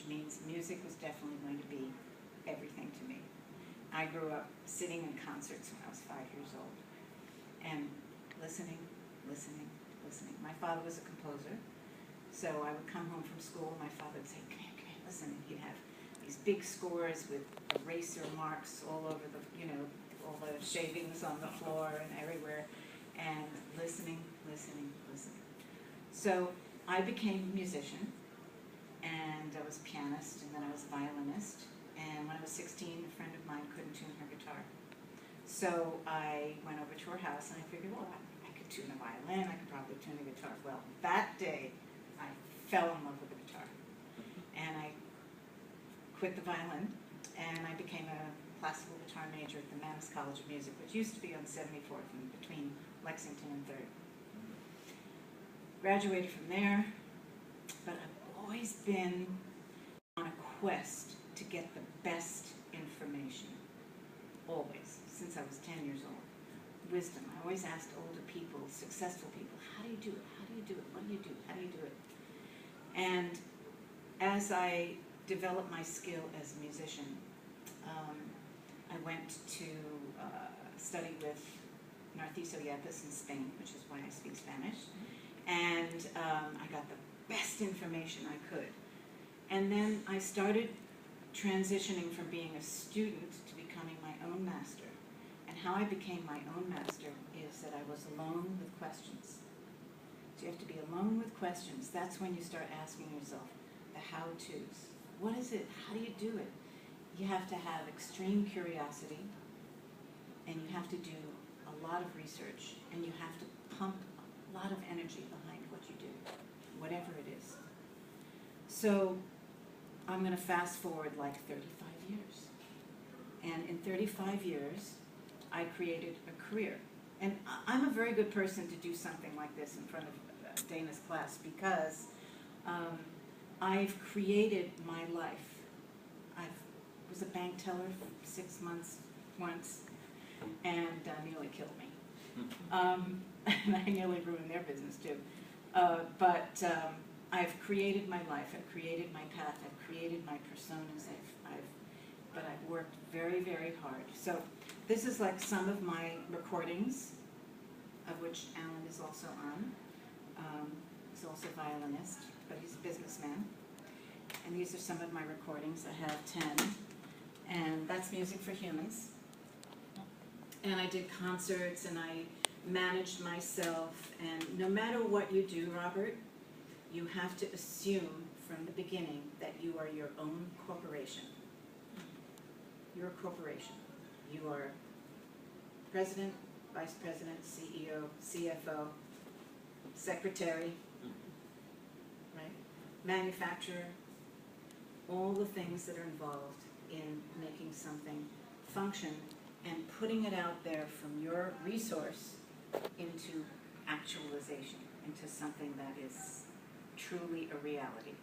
means music was definitely going to be everything to me. I grew up sitting in concerts when I was 5 years old and listening. My father was a composer, so I would come home from school, my father would say, come here, listen. And he'd have these big scores with eraser marks all over the, all the shavings on the floor and everywhere, and listening. So I became a musician, and I was a pianist, and then I was a violinist, and when I was 16, a friend of mine couldn't tune her guitar. So I went over to her house, and I figured, well, I could tune a violin, I could probably tune a guitar. Well, that day, I fell in love with the guitar, and I quit the violin, and I became a classical guitar major at the Mannes College of Music, which used to be on 74th and between Lexington and 3rd. Graduated from there, but I've always been on a quest to get the best information, always, since I was 10 years old. Wisdom. I always asked older people, successful people, how do you do it? How do you do it? What do you do? How do you do it? And as I developed my skill as a musician, I went to study with Narciso Yepes in Spain, which is why I speak Spanish, and I got the best information I could. And then I started transitioning from being a student to becoming my own master. And how I became my own master is that I was alone with questions. So you have to be alone with questions. That's when you start asking yourself the how-tos. What is it? How do you do it? You have to have extreme curiosity, and you have to do a lot of research, and you have to pump a lot of energy behind what you do, whatever it is. So I'm going to fast forward like 35 years. And in 35 years, I created a career. And I'm a very good person to do something like this in front of Dana's class, because I've created my life. I was a bank teller for 6 months once, and nearly killed me. And I nearly ruined their business too. But I've created my life. I've created my path. I've created my personas. But I've worked very, very hard. So this is like some of my recordings, of which Alan is also on. He's also a violinist, but he's a businessman. And these are some of my recordings. I have 10. And that's Music for Humans. And I did concerts, and I managed myself. And no matter what you do, Robert, you have to assume from the beginning that you are your own corporation. You're a corporation. You are president, vice president, CEO, CFO, secretary, right? Manufacturer, all the things that are involved in making something function and putting it out there from your resource into actualization, into something that is truly a reality.